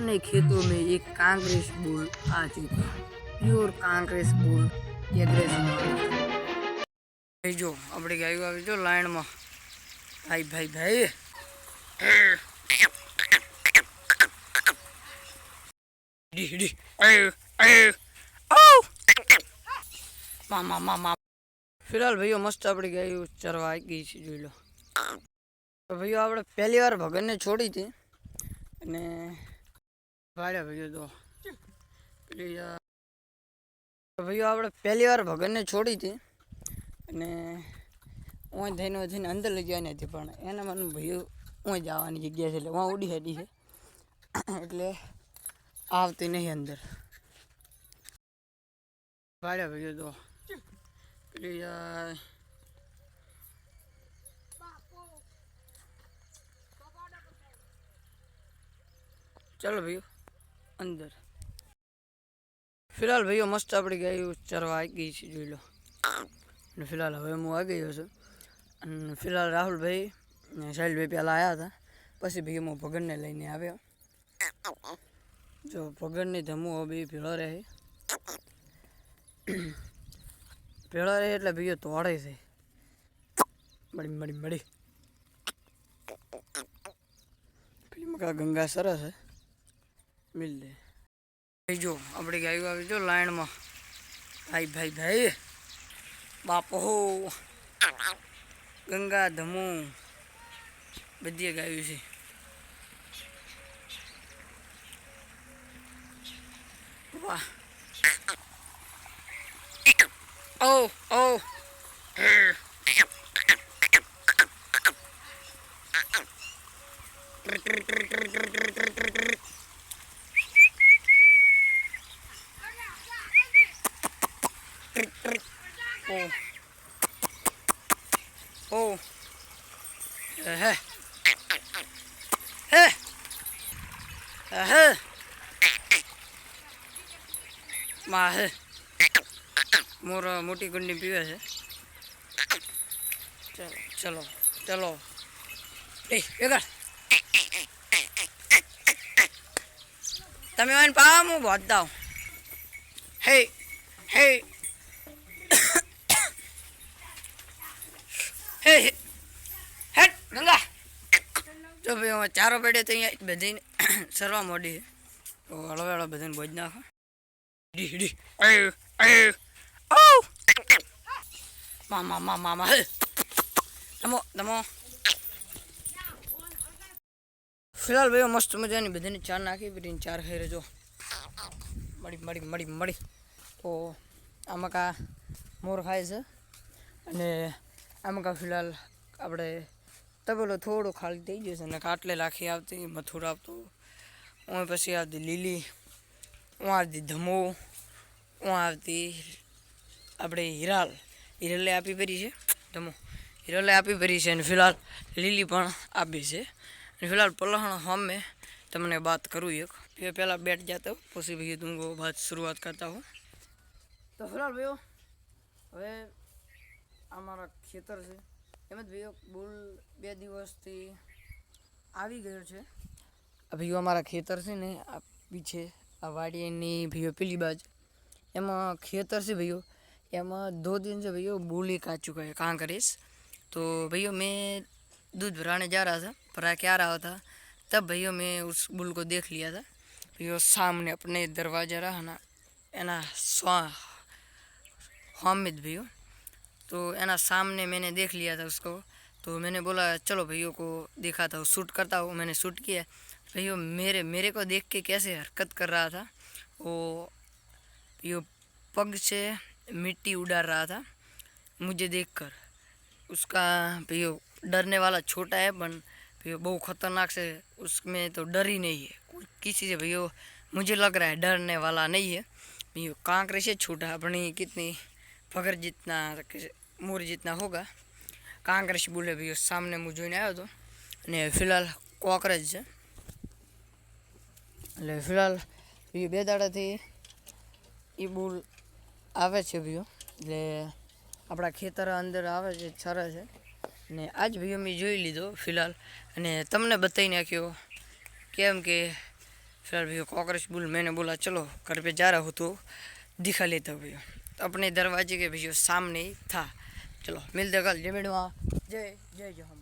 अपने खेतों में एक कांग्रेस बुल आ चुका। प्योर कांग्रेस बुल एग्रेसिव भाई जो अपनी गायों આવી જો લાઈનમાં ભાઈ ભાઈ ભાઈ ડી ડી મામા મામા फिलहाल भैया मस्त अपनी गायों चरवा आई गई છે જોઈ લો। તો ભાઈઓ આપણે પહેલી વાર ભગનને છોડી હતી અને ભાડ્યા ભાઈઓ તો પેલી ભાઈઓ આપણે પહેલી વાર ભગનને છોડી હતી અને હું થઈને અંદર લઈ જવાની હતી પણ એના મને ભાઈઓ હું જવાની જગ્યા છે એટલે હું ઉડી હેડી છે એટલે આવતી નહીં અંદર। ભાડ્યા ભાઈઓ તો પેલી चलो भैया अंदर। फिलहाल भैया मस्त अपनी गायों चरवा आई गई છે જોઈ લો। અને फिलहाल હવે હું આ ગયો છું અને फिलहाल રાહુલ ભાઈ સાહિલ ભાઈ પહેલાં આવ્યા હતા પછી ભાઈ હું ભગનને લઈને આવ્યો। જો ભગનની ધમો બે ભેળો રહે એટલે ભાઈઓ તોડે છે મળી મળી મળી પેલી મકા ગંગા સરસ છે मिल दे भाई जो अपनी गायों આવી જો લાઈનમાં ભાઈ ભાઈ ભાઈ બાપો ગંગા ધમુ બધી ગાયો છે। વાહ ઓ ઓ Oh. माहे मोर मोटी गुंडी पीवे है। चलो चलो चलो तमें आने पा मु बहुत दाऊ हे हे हे हेट गंगा जो भाई चारों पेड़े तो अँ बधी सरवा मोड़ी है तो हलवे हलो बधाने बोझ नाखो डी डी मामा मामा मामा हे तमो तमो फिलहाल भाई मस्त मजा नहीं बधाने चार नाखी बधी चार खाई रहे जो मड़ी मड़ी मड़ी मड़ी तो आम का मोर खाए से अने आम का फिलहाल આપણે તબેલો થોડો ખાલી થઈ ગયો છે અને કાટલે લાખી આવતી મથુર આવતું હું પછી આવતી લીલી હું આવતી ધમો હું આવતી આપણે હિરાલે આપી ભરી છે ધમો હિરાલે આપી ભરી છે અને फिलहाल લીલી પણ આપી છે અને फिलहाल पलहण हम તમને बात करूँ एक फिर पहला बैठ जाता हूँ પછી भैया तुमको बात शुरुआत करता हूँ। तो फिलहाल भैया હવે અમારા ખેતર છે એમ જ ભાઈઓ બુલ 2 દિવસથી આવી ગયો છે। ભાઈઓ અમારા ખેતર છે ને આ પીછે આ વાડીની ભાઈઓ પેલી બાજ એમાં ખેતર છે भाइयों एमा 2 दिन से भैया बुल एक आ चुका है कांग्रेस। तो भैया मैं दूध भराने जा रहा था भरा के आ रहा था तब भैया मैं उस बुल को देख लिया था भैया सामने अपने दरवाजा रहा ना एना हामिद भैया तो एना सामने मैंने देख लिया था उसको। तो मैंने बोला चलो भैया को दिखाता हूँ शूट करता हूँ। मैंने शूट किया भैया मेरे को देख के कैसे हरकत कर रहा था वो भैया पग से मिट्टी उड़ा रहा था मुझे देखकर। उसका भैया डरने वाला छोटा है पर भैया बहुत ख़तरनाक से उसमें तो डर ही नहीं है किसी से भैया मुझे लग रहा है डरने वाला नहीं है भैया कांकरे से छोटा अपनी कितनी फगर जितना मोर जितना होगा कांग्रेस बोले भैया सामने मुझे जोईने आयो तो ने फिलहाल कोकरेज है એટલે फिलहाल ये 2 દાડાથી એ બુલ આવે છે ભૈયો એટલે આપણા ખેતર અંદર આવે છે છરે છે ને આજ ભૈયો મેં જોઈ લીધો फिलहाल અને તમને બતાવી નાખ્યો કેમ કે फिलहाल भैया कॉकरोच बुल मैंने बोला चलो घर पे जा रहा हूँ तो दिखा लेता हूँ भैया। तो अपने दरवाजे के भैया सामने ही था। चलो मिलते कल। जय मेडवा, जय जय जय हम।